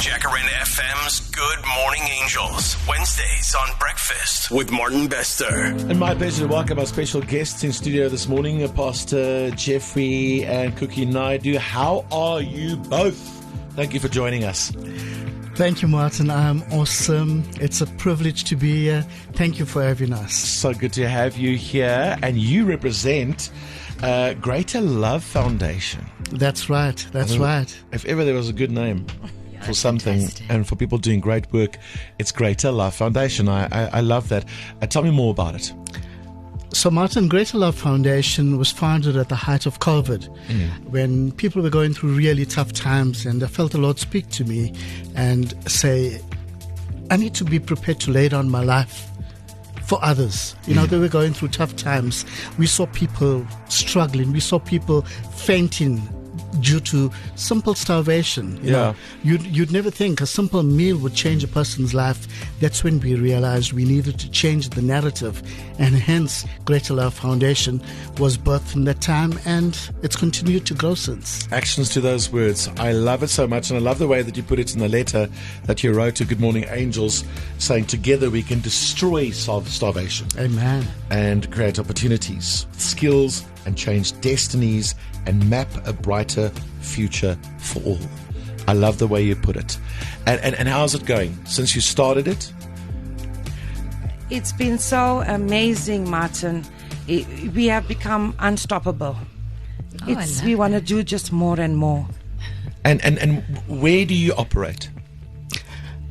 Jacaranda FM's Good Morning Angels. Wednesdays on Breakfast with Martin Bester. And my pleasure to welcome our special guests in studio this morning, Pastor Jeffrey and Cookie Naidu. How are you both? Thank you for joining us. Thank you, Martin. I'm awesome. It's a privilege to be here. Thank you for having us. So good to have you here. And you represent Greater Love Foundation. That's right. That's right. If ever there was a good name for something fantastic. And for people doing great work, it's Greater Love Foundation. I love that. Tell me more about it. So, Martin, Greater Love Foundation was founded at the height of COVID, when people were going through really tough times, and I felt the Lord speak to me and say, I need to be prepared to lay down my life for others. You know, they were going through tough times. We saw people struggling. We saw people fainting due to simple starvation. You know, you'd never think a simple meal would change a person's life. That's when we realized we needed to change the narrative, and hence Greater Love Foundation was birthed in that time, and it's continued to grow since. Actions to those words. I love it so much, and I love the way that you put it in the letter that you wrote to Good Morning Angels, saying together we can destroy starvation. Amen. And create opportunities, skills, and change destinies and map a brighter future for all. I love the way you put it. And how's it going since you started it? It's been so amazing, Martin. We have become unstoppable. We want to do just more and more. And where do you operate?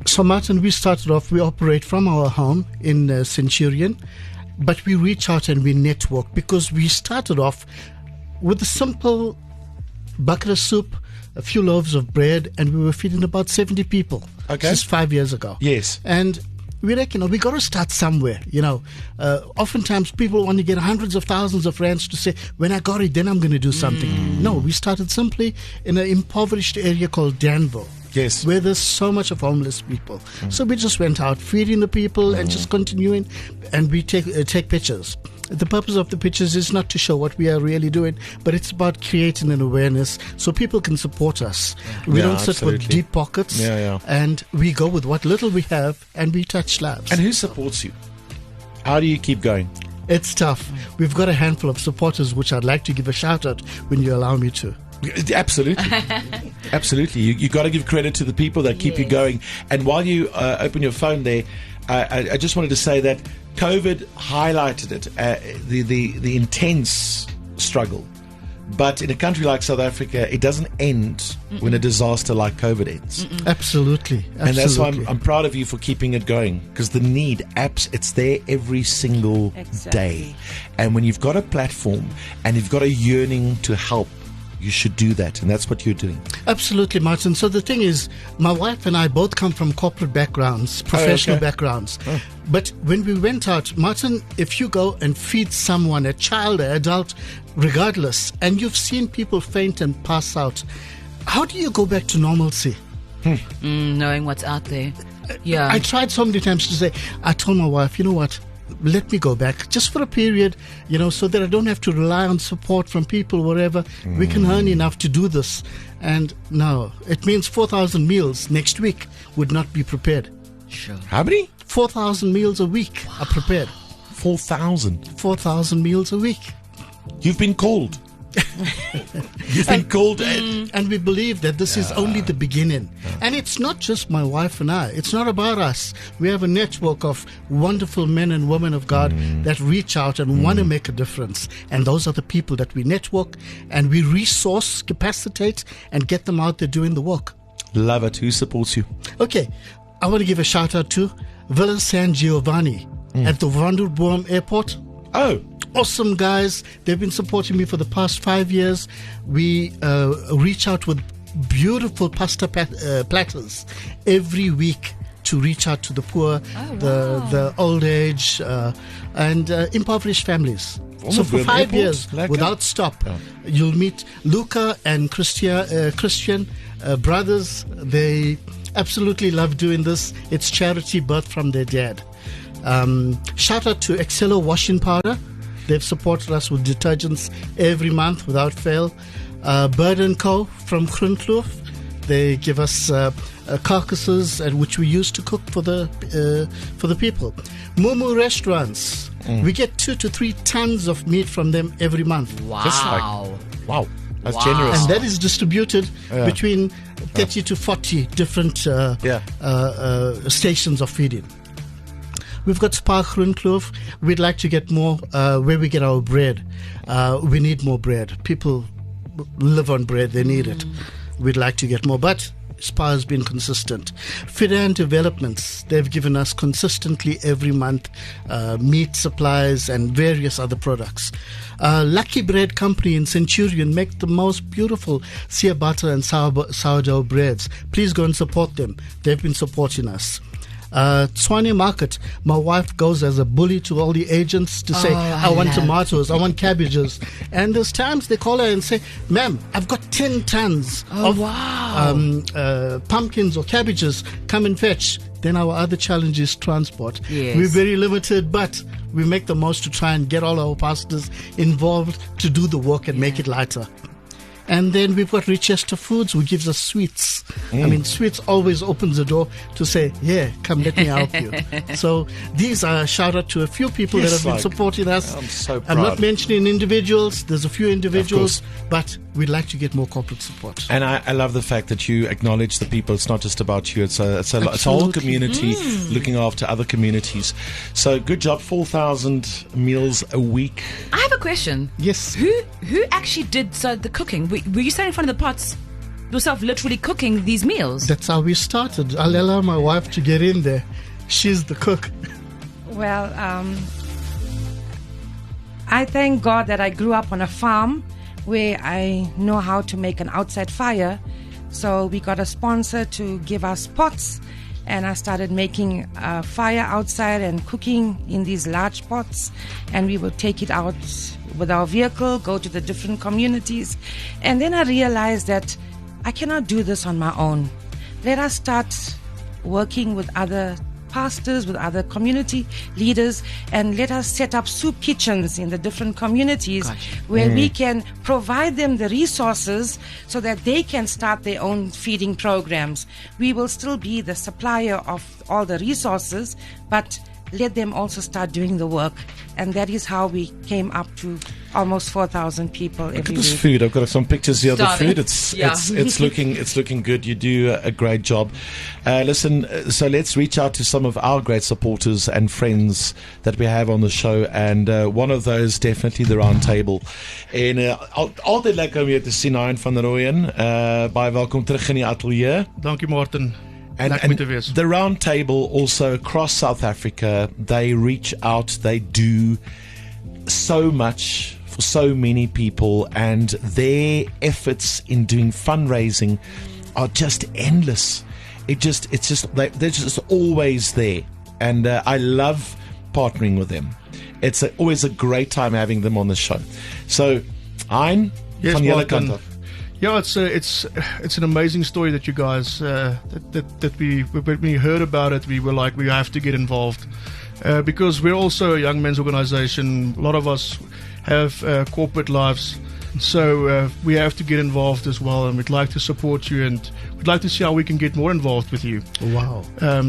So, Martin, we operate from our home in Centurion, but we reach out and we network, because we started off with a simple bucket of soup, a few loaves of bread, and we were feeding about 70 people. Okay. Just 5 years ago. Yes. And we reckon, we got to start somewhere. Oftentimes people want to get hundreds of thousands of rands to say, when I got it, then I'm going to do something. No, we started simply in an impoverished area called Danville. Yes. Where there's so much of homeless people. So we just went out feeding the people and just continuing, and we take pictures. The purpose of the pictures is not to show what we are really doing, but it's about creating an awareness so people can support us. We don't sit with deep pockets, and we go with what little we have, and we touch lives. And who supports you? How do you keep going? It's tough. We've got a handful of supporters, which I'd like to give a shout out when you allow me to. Absolutely. Absolutely. You got to give credit to the people that keep you going. And while you open your phone there, I just wanted to say that COVID highlighted it, the intense struggle. But in a country like South Africa, it doesn't end when a disaster like COVID ends. Absolutely. And that's why I'm proud of you for keeping it going, because the need, it's there every single day. And when you've got a platform and you've got a yearning to help, you should do that, and that's what you're doing. Absolutely, Martin. So the thing is, my wife and I both come from corporate backgrounds, professional backgrounds. But when we went out, Martin, if you go and feed someone, a child, an adult, regardless, and you've seen people faint and pass out, how do you go back to normalcy? Knowing what's out there. Yeah. I tried so many times to say, I told my wife, you know what? Let me go back just for a period, so that I don't have to rely on support from people, whatever. We can earn enough to do this. And no, it means 4,000 meals next week would not be prepared. Sure. How many? 4,000 meals a week are prepared. 4,000? 4,000 meals a week. You've been called. You've been called. And we believe that this is only the beginning. And it's not just my wife and I. It's not about us. We have a network of wonderful men and women of God that reach out and want to make a difference. And those are the people that we network and we resource, capacitate, and get them out there doing the work. Love it. Who supports you? Okay. I want to give a shout out to Villa San Giovanni at the Vanderboom Airport. Oh. Awesome guys. They've been supporting me for the past 5 years. We reach out with beautiful pasta platters every week to reach out to the poor, the old age, and impoverished families. So for 5 years, without stop, you'll meet Luca and Christian brothers. They absolutely love doing this. It's charity birthed from their dad. Shout out to Excello Washing Powder. They've supported us with detergents every month without fail. Bird & Co. from Groenkloof. They give us carcasses, which we use to cook for the people. Mumu restaurants, we get 2 to 3 tons of meat from them every month. Wow. Wow. That's generous. And that is distributed between 30 to 40 different stations of feeding. We've got Spar Groenkloof. We'd like to get more where we get our bread. We need more bread. People live on bread. They need it. We'd like to get more. But Spar has been consistent. Fidan Developments, they've given us consistently every month meat supplies and various other products. Lucky Bread Company in Centurion make the most beautiful ciabatta and sourdough breads. Please go and support them. They've been supporting us. Tshwane Market, my wife goes as a bully to all the agents to say, I want tomatoes, I want cabbages. And there's times they call her and say, ma'am, I've got 10 tons of pumpkins or cabbages, come and fetch. Then our other challenge is transport. Yes. We're very limited, but we make the most to try and get all our pastors involved to do the work and make it lighter. And then we've got Richester Foods, who gives us sweets. I mean, sweets always opens the door to say, yeah, come let me help you. So these are a shout out to a few people that have been supporting us. I'm so proud. I'm not mentioning individuals. There's a few individuals, but we'd like to get more corporate support. And I love the fact that you acknowledge the people. It's not just about you. It's a whole community looking after other communities. So good job. 4,000 meals a week. I have a question. Yes. Who actually did the cooking? Were you standing in front of the pots yourself, literally cooking these meals? That's how we started. I'll allow my wife to get in there. She's the cook. Well, I thank God that I grew up on a farm where I know how to make an outside fire. So we got a sponsor to give us pots, and I started making a fire outside and cooking in these large pots, and we would take it out with our vehicle, go to the different communities. And then I realized that I cannot do this on my own. Let us start working with other pastors, with other community leaders, and let us set up soup kitchens in the different communities where we can provide them the resources so that they can start their own feeding programs. We will still be the supplier of all the resources, but let them also start doing the work. And that is how we came up to almost 4,000 people every Look at this week. food. I've got some pictures here of the Starving. food. It's looking good. You do a great job. Listen, so let's reach out to some of our great supporters and friends that we have on the show, and one of those definitely the Round Table. En altyd lekker om jou te sien, Hein van der Rooyen. Baie welkom terug in die ateljee. Dankie Martin. And the Round Table also across South Africa, they reach out, they do so much for so many people, and their efforts in doing fundraising are just endless. They're just always there, and I love partnering with them. It's always a great time having them on the show. So, Hein, Yes, van julle Martin. kant af. Yeah, it's an amazing story that you guys that when we heard about it, we were like, we have to get involved because we're also a young men's organization. A lot of us have corporate lives, so we have to get involved as well, and we'd like to support you, and we'd like to see how we can get more involved with you. Wow.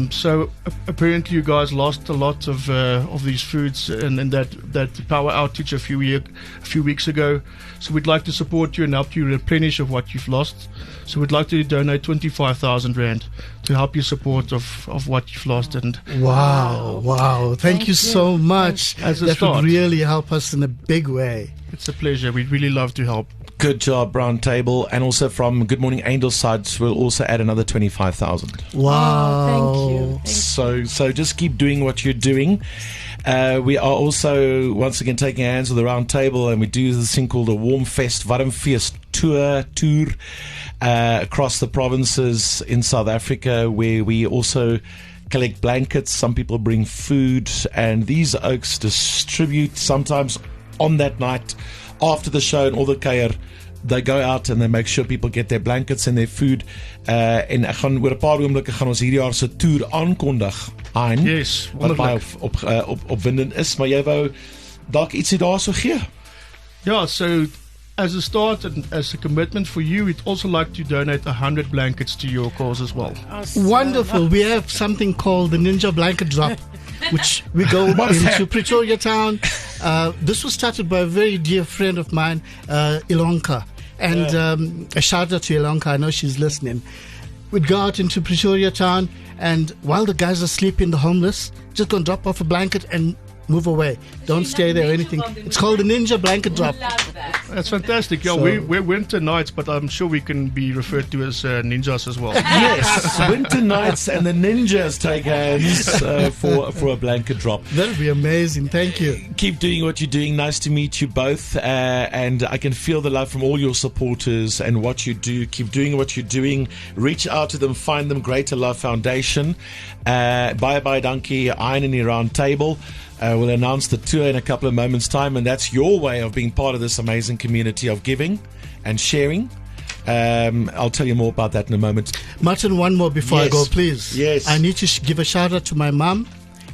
So apparently you guys lost a lot of these foods and that power outage a few weeks ago. So we'd like to support you and help you replenish of what you've lost. So we'd like to donate 25,000 Rand to help you support of what you've lost. And Wow. Thank you so much. As a That start. would really help us in a big way. it's a pleasure. We'd really love to help. Good job, Round Table. And also from Good Morning Angels side, we'll also add another 25,000. Wow. Thank you. So just keep doing what you're doing. We are also once again taking hands with the Round Table, and we do this thing called a Warm Fest, Warm Feest tour across the provinces in South Africa, where we also collect blankets. Some people bring food, and these oaks distribute sometimes on that night after the show and all the kuier. They go out and they make sure people get their blankets and their food. En ek gaan oor 'n paar oomblikke gaan ons hierdie jaar se toer aankondig. Hein, Yes, wat baie wonderlik. opwindend is, maar jy wou dalk ietsie daarso gee. Yeah, so as a start and as a commitment for you, we'd also like to donate 100 blankets to your cause as well. Wonderful. We have something called the Ninja Blanket Drop, which we go into Pretoria town. This was started by a very dear friend of mine, Ilonka. And a shout out to Ilonka. I know she's listening. We'd go out into Pretoria town, and while the guys are sleeping, the homeless, just go and drop off a blanket and move away. Don't stay there or anything. It's called the Ninja Blanket Drop. That's fantastic. Yeah, we're winter nights, but I'm sure we can be referred to as ninjas as well. Yes, winter nights and the ninjas take hands for a blanket drop. That'll be amazing. Thank you. Keep doing what you're doing. Nice to meet you both. And I can feel the love from all your supporters and what you do. Keep doing what you're doing. Reach out to them. Find them. Greater Love Foundation. Bye Bye Donkey, Iron and Round Table. We'll announce the tour in a couple of moments' time, and that's your way of being part of this amazing community of giving and sharing. I'll tell you more about that in a moment. Martin, one more before I go, please. Yes. I need to give a shout out to my mum,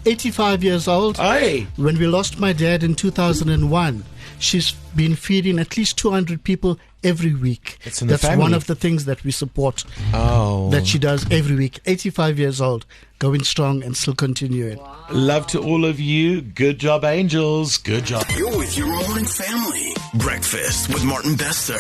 85 years old. Hey. When we lost my dad in 2001, she's been feeding at least 200 people every week. It's in the That's family. one of the things that we support. Oh. That she does every week. 85 years old, going strong and still continuing. Wow. Love to all of you. Good job, Angels. Good job. You're with your morning family. Breakfast with Martin Bester.